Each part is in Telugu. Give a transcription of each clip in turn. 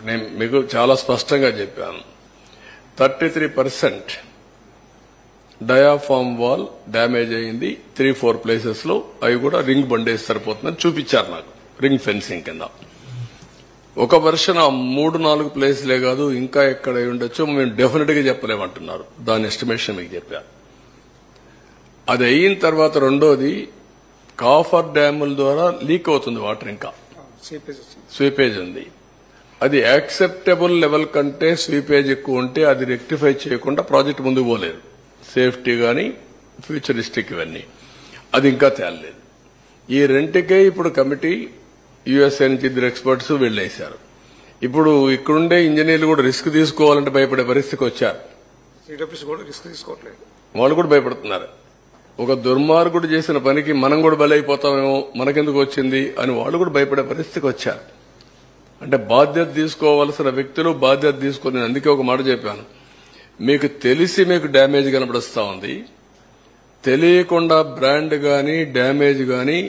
నేను మీకు చాలా స్పష్టంగా చెప్పాను. 33% డయాఫామ్ వాల్ డ్యామేజ్ అయింది 3-4 ప్లేసెస్ లో. అవి కూడా రింగ్ బండేసి సరిపోతుందని చూపించారు నాకు, రింగ్ ఫెన్సింగ్ కింద. ఒక వర్షన్ 3-4 ప్లేస్లే కాదు, ఇంకా ఎక్కడ ఉండొచ్చో మేము డెఫినెట్ గా చెప్పలేమంటున్నారు. దాని ఎస్టిమేషన్ మీకు చెప్పారు. అది అయిన తర్వాత రెండోది, కాఫర్ డ్యాముల ద్వారా లీక్ అవుతుంది వాటర్, ఇంకా స్వీపేజ్ ఉంది. అది యాక్సెప్టబుల్ లెవెల్ కంటే స్వీపేజ్ ఎక్కువ ఉంటే అది రెక్టిఫై చేయకుండా ప్రాజెక్ట్ ముందుకు పోలేదు. సేఫ్టీ గాని ఫ్యూచరిస్టిక్ ఇవన్నీ అది ఇంకా తేలలేదు. ఈ రెంటికే ఇప్పుడు కమిటీ యుఎస్ఏ నుంచి 2 ఎక్స్పర్ట్స్ వెళ్లేశారు. ఇప్పుడు ఇక్కడుండే ఇంజనీర్లు కూడా రిస్క్ తీసుకోవాలంటే భయపడే పరిస్థితికి వచ్చారు. వాళ్ళు కూడా భయపడుతున్నారు. ఒక దుర్మార్గుడు చేసిన పనికి మనం కూడా బలైపోతామేమో, మనకెందుకు వచ్చింది అని వాళ్ళు కూడా భయపడే పరిస్థితికి వచ్చారు. అంటే బాధ్యత తీసుకోవాల్సిన వ్యక్తులు బాధ్యత తీసుకుని, అందుకే ఒక మాట చెప్పాను, మీకు తెలిసి మీకు డ్యామేజ్ కనబడుస్తా ఉంది, తెలియకుండా బ్రాండ్ గాని డ్యామేజ్ గాని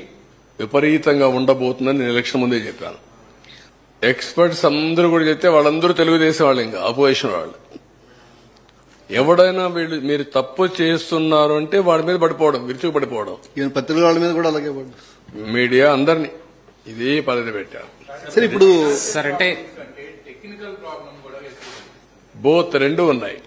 విపరీతంగా ఉండబోతుందని నేను ఎలక్షన్ ముందే చెప్పాను. ఎక్స్పర్ట్స్ అందరూ కూడా చెప్తే వాళ్ళందరూ తెలుగుదేశం వాళ్ళు, ఇంకా అపోజిషన్ వాళ్ళు. ఎవడైనా వీళ్ళు మీరు తప్పు చేస్తున్నారు అంటే వాడి మీద పడిపోవడం, విరుచుకు పడిపోవడం. పత్రికల వాళ్ళ మీద కూడా అలాగే మీడియా అందరినీ ఇదే పద్ధతి పెట్టారు. సరే, ఇప్పుడు సార్ అంటే బోత్ రెండు ఉన్నాయి.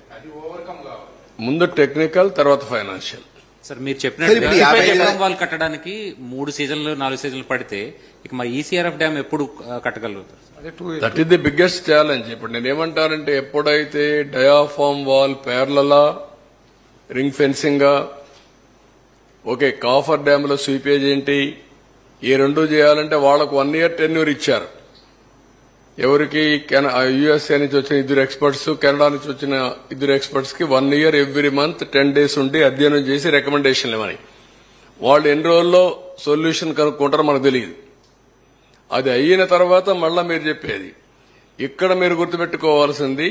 ముందు టెక్నికల్, తర్వాత ఫైనాన్షియల్. సార్ మీరు చెప్పినట్టు వాళ్ళు కట్టడానికి 3 సీజన్లు 4 సీజన్లు పడితే ఇక మరి ఈసీఆర్ఎఫ్ డ్యామ్ ఎప్పుడు కట్టగలుగుతారు? That is the biggest challenge. ఇప్పుడు నేనేమంటానంటే, ఎప్పుడైతే డయాఫామ్ వాల్ ప్యారలలా, ring fencing, okay, coffer dam లో స్వీపేజ్ ఏంటి, ఈ రెండు చేయాలంటే వాళ్లకు 1 year టెన్యూర్ ఇచ్చారు. ఎవరికి? యుఎస్ఏ నుంచి వచ్చిన 2 ఎక్స్పర్ట్స్, కెనడా నుంచి వచ్చిన 2 ఎక్స్పర్ట్స్ కి 1 year ఎవ్రీ మంత్ 10 days ఉండి అధ్యయనం చేసి రికమెండేషన్లు ఇవ్వని. వాళ్ళు ఎన్ని రోజుల్లో సొల్యూషన్ కనుక్కుంటారో మనకు తెలియదు. అది అయిన తర్వాత మళ్ళా మీరు చెప్పేది, ఇక్కడ మీరు గుర్తుపెట్టుకోవాల్సింది,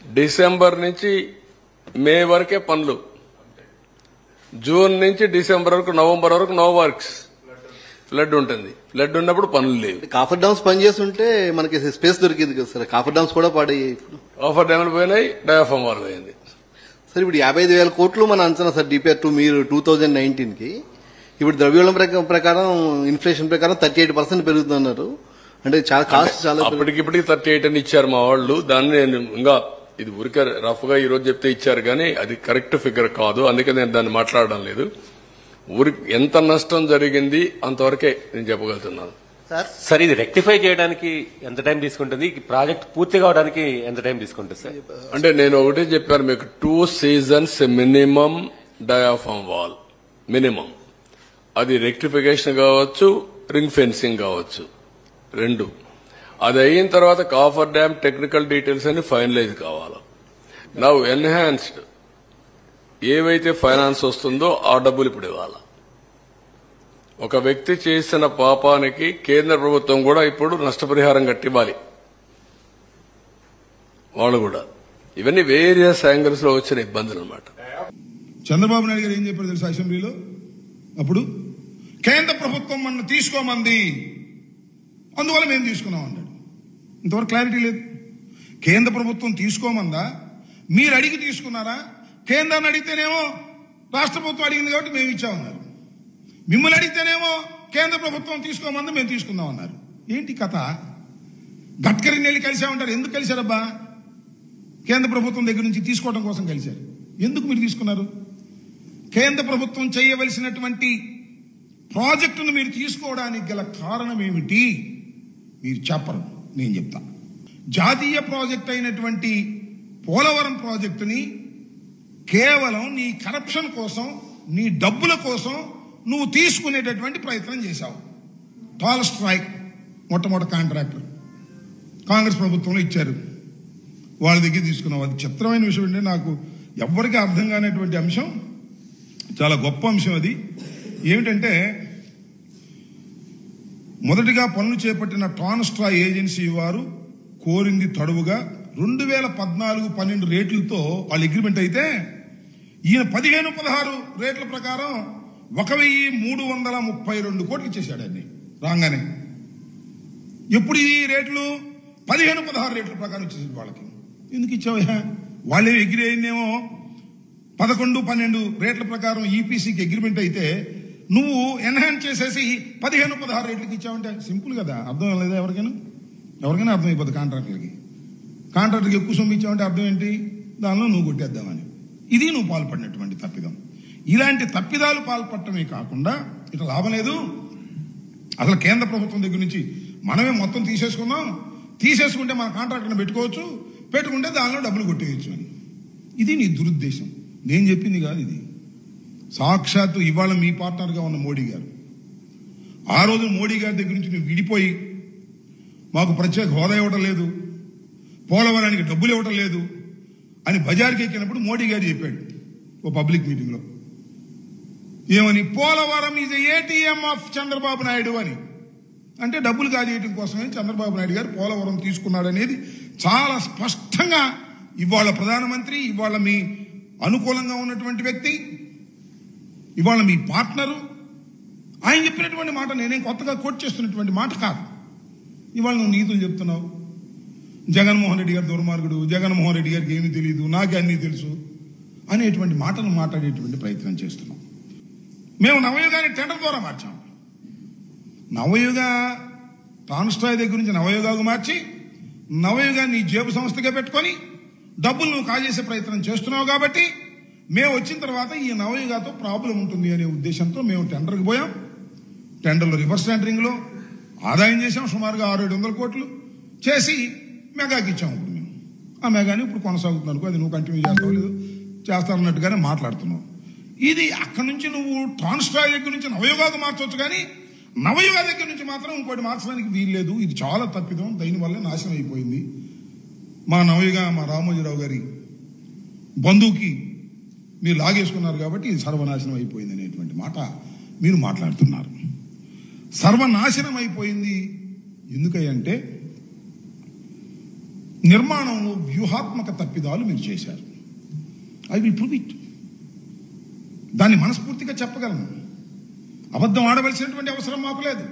డిసెంబర్ నుంచి మే వరకే పనులు, జూన్ నుంచి డిసెంబర్ వరకు, నవంబర్ వరకు నో వర్క్స్. ఫ్లడ్ ఉంటుంది, ఫ్లడ్ ఉన్నప్పుడు పనులు లేవు. కాఫర్ డామ్స్ పనిచేస్తుంటే మనకి స్పేస్ దొరికింది కదా సార్, కాఫర్ డామ్స్ కూడా పాడయ్యాయి. కాఫర్ డ్యామ్లు పోయినాయి, డయాఫామ్ వాల్ పోయింది. సార్, ఇప్పుడు 55,000 కోట్లు మన అంచనా సార్ డిపిఆర్ 2 మీరు 2019 కి. ఇప్పుడు ద్రవ్యోళం ప్రకారం ఇన్ఫ్లేషన్ ప్రకారం 38% పెరుగుతున్నారు. అంటే చాలా కాస్ట్ చాలా అప్పటికిప్పటికి 38 అని ఇచ్చారు మా వాళ్ళు. దాన్ని నేను ఇంకా ఇది ఊరికే రఫ్ గా ఈ రోజు చెప్తే ఇచ్చారు కానీ అది కరెక్ట్ ఫిగర్ కాదు. అందుకే నేను దాన్ని మాట్లాడడం లేదు. ఊరికి ఎంత నష్టం జరిగింది అంతవరకే నేను చెప్పగలుగుతున్నాను. సార్, ఇది రెక్టిఫై చేయడానికి ఎంత టైం తీసుకుంటుంది? ప్రాజెక్ట్ పూర్తి కావడానికి ఎంత టైం తీసుకుంటుంది సార్? అంటే నేను ఒకటే చెప్పాను మీకు, 2 seasons minimum diaphragm wall minimum. అది రెక్టిఫికేషన్ కావచ్చు, రింగ్ ఫెన్సింగ్ కావచ్చు, రెండు. అది అయిన తర్వాత కాఫర్ డ్యామ్ టెక్నికల్ డీటెయిల్స్ అన్ని ఫైనలైజ్ కావాలి. నౌ ఎన్హాన్స్డ్ ఏవైతే ఫైనాన్స్ వస్తుందో ఆ డబ్బులు ఇప్పుడు ఇవ్వాలి. ఒక వ్యక్తి చేసిన పాపానికి కేంద్ర ప్రభుత్వం కూడా ఇప్పుడు నష్టపరిహారం కట్టివ్వాలి. వాళ్ళు కూడా ఇవన్నీ వేరియస్ యాంగిల్స్ లో వచ్చిన ఇబ్బందులు అన్నమాట. చంద్రబాబు నాయుడు గారు ఏం చెప్పారు తెలుసు అసెంబ్లీలో? అప్పుడు కేంద్ర ప్రభుత్వం మన తీసుకోమంది, అందువల్ల మేము తీసుకున్నాం అన్నాడు. ఇంతవరకు క్లారిటీ లేదు. కేంద్ర ప్రభుత్వం తీసుకోమందా, మీరు అడిగి తీసుకున్నారా? కేంద్రాన్ని అడిగితేనేమో రాష్ట్ర ప్రభుత్వం అడిగింది కాబట్టి మేము ఇచ్చామన్నారు. మిమ్మల్ని అడిగితేనేమో కేంద్ర ప్రభుత్వం తీసుకోమంది, మేము తీసుకుందామన్నారు. ఏంటి కథ? గడ్కరీని వెళ్ళి కలిసామంటారు. ఎందుకు కలిశారబ్బా? కేంద్ర ప్రభుత్వం దగ్గర నుంచి తీసుకోవడం కోసం కలిశారు. ఎందుకు మీరు తీసుకున్నారు? కేంద్ర ప్రభుత్వం చేయవలసినటువంటి ప్రాజెక్టును మీరు తీసుకోవడానికి గల కారణం ఏమిటి? మీరు చెప్పరు, నేను చెప్తా. జాతీయ ప్రాజెక్ట్ అయినటువంటి పోలవరం ప్రాజెక్టుని కేవలం నీ కరప్షన్ కోసం, నీ డబ్బుల కోసం నువ్వు తీసుకునేటటువంటి ప్రయత్నం చేశావు. టాల్ స్ట్రైక్ మొట్టమొదటి కాంట్రాక్టర్ కాంగ్రెస్ ప్రభుత్వంలో ఇచ్చారు, వాళ్ళ దగ్గర తీసుకున్నావు. అది చిత్రమైన విషయం అంటే నాకు ఎవ్వరికీ అర్థం కానిటువంటి అంశం, చాలా గొప్ప అంశం. అది ఏమిటంటే, మొదటిగా పనులు చేపట్టిన ట్రాన్స్ట్రా ఏజెన్సీ వారు కోరింది తడువుగా 2014-12 రేట్లతో వాళ్ళు అగ్రిమెంట్ అయితే, ఈయన 15-16 రేట్ల ప్రకారం 1,332 కోట్లు ఇచ్చేశాడు. అన్ని రాగానే. ఎప్పుడు ఈ రేట్లు? 15-16 రేట్ల ప్రకారం ఇచ్చేసి వాళ్ళకి ఎందుకు ఇచ్చావయ్యా? వాళ్ళే ఎగ్రీ అయిందేమో 11-12 రేట్ల ప్రకారం ఈపీసీకి అగ్రిమెంట్ అయితే నువ్వు ఎన్హాన్స్ చేసేసి 15-16 రేట్లకి ఇచ్చావంటే సింపుల్ కదా, అర్థం లేదా? ఎవరికైనా అర్థమైపోతుంది. కాంట్రాక్టర్కి ఎక్కువ సొమ్ము ఇచ్చావంటే అర్థం ఏంటి? దానిలో నువ్వు కొట్టేద్దామని. ఇది నువ్వు పాల్పడినటువంటి తప్పిదం. ఇలాంటి తప్పిదాలు పాల్పడటమే కాకుండా ఇక లాభం లేదు. అసలు కేంద్ర ప్రభుత్వం దగ్గర నుంచి మనమే మొత్తం తీసేసుకుంటే మన కాంట్రాక్టర్ని పెట్టుకుంటే దానిలో డబ్బులు కొట్టేయచ్చు అని. ఇది నీ దురుద్దేశం. నేను చెప్పింది కాదు ఇది. సాక్షాత్తు ఇవాళ మీ పార్ట్నర్గా ఉన్న మోడీ గారు, ఆ రోజు మోడీ గారి దగ్గర నుంచి నువ్వు విడిపోయి మాకు ప్రత్యేక హోదా ఇవ్వటం లేదు, పోలవరానికి డబ్బులు ఇవ్వటం లేదు అని బజార్కి ఎక్కినప్పుడు మోడీ గారు చెప్పాడు ఓ పబ్లిక్ మీటింగ్ లో, ఏమని? Polavaram is ATM of Chandrababu Naidu అని. అంటే డబ్బులు కాజేయడం కోసమే చంద్రబాబు నాయుడు గారు పోలవరం తీసుకున్నాడనేది చాలా స్పష్టంగా ఇవాళ ప్రధానమంత్రి, ఇవాళ మీ అనుకూలంగా ఉన్నటువంటి వ్యక్తి, ఇవాళ మీ పార్ట్నరు ఆయన చెప్పినటువంటి మాట నేనేం కొత్తగా కోట్ చేస్తున్నటువంటి మాట కాదు. ఇవాళ నువ్వు నీతులు చెప్తున్నావు. జగన్మోహన్ రెడ్డి గారు దుర్మార్గుడు, జగన్మోహన్ రెడ్డి గారికి ఏమీ తెలియదు, నాకే అన్నీ తెలుసు అనేటువంటి మాటలు మాట్లాడేటువంటి ప్రయత్నం చేస్తున్నాం. మేము నవయుగాన్ని టెండర్ ద్వారా మార్చాం. నవయుగ ట్రాన్స్ట్రాయ్ దగ్గర నుంచి నవయుగాకు మార్చి నవయుగాన్ని జేబు సంస్థగా పెట్టుకొని డబ్బులు నువ్వు కాజేసే ప్రయత్నం చేస్తున్నావు. కాబట్టి మేము వచ్చిన తర్వాత ఈ నవయుగాతో ప్రాబ్లం ఉంటుంది అనే ఉద్దేశంతో మేము టెండర్కి పోయాం. టెండర్లో రివర్స్ టెండరింగ్లో ఆదాయం చేశాం. సుమారుగా 600-700 కోట్లు చేసి మెగాకి ఇచ్చాం. ఇప్పుడు మేము ఆ మెగాని ఇప్పుడు కొనసాగుతుంది అనుకో, అది నువ్వు కంటిన్యూ చేస్తావు లేదు చేస్తానన్నట్టుగానే మాట్లాడుతున్నావు. ఇది అక్కడి నుంచి నువ్వు ట్రాన్స్ట్రాయ్ దగ్గర నుంచి నవయుగాకు మార్చవచ్చు, కానీ నవయుగ దగ్గర నుంచి మాత్రం ఇంకోటి మార్చడానికి వీల్లేదు. ఇది చాలా తప్పిదం. దీనివల్ల నాశనం అయిపోయింది. మా నవయుగ, మా రామోజీరావు గారి బంధువుకి మీరు లాగేసుకున్నారు కాబట్టి ఇది సర్వనాశనం అయిపోయింది అనేటువంటి మాట మీరు మాట్లాడుతున్నారు. సర్వనాశనం అయిపోయింది ఎందుకంటే నిర్మాణంలో వ్యూహాత్మక తప్పిదాలు మీరు చేశారు. I will prove it. దాన్ని మనస్ఫూర్తిగా చెప్పగలను. అబద్ధం ఆడవలసినటువంటి అవసరం మాకు లేదు.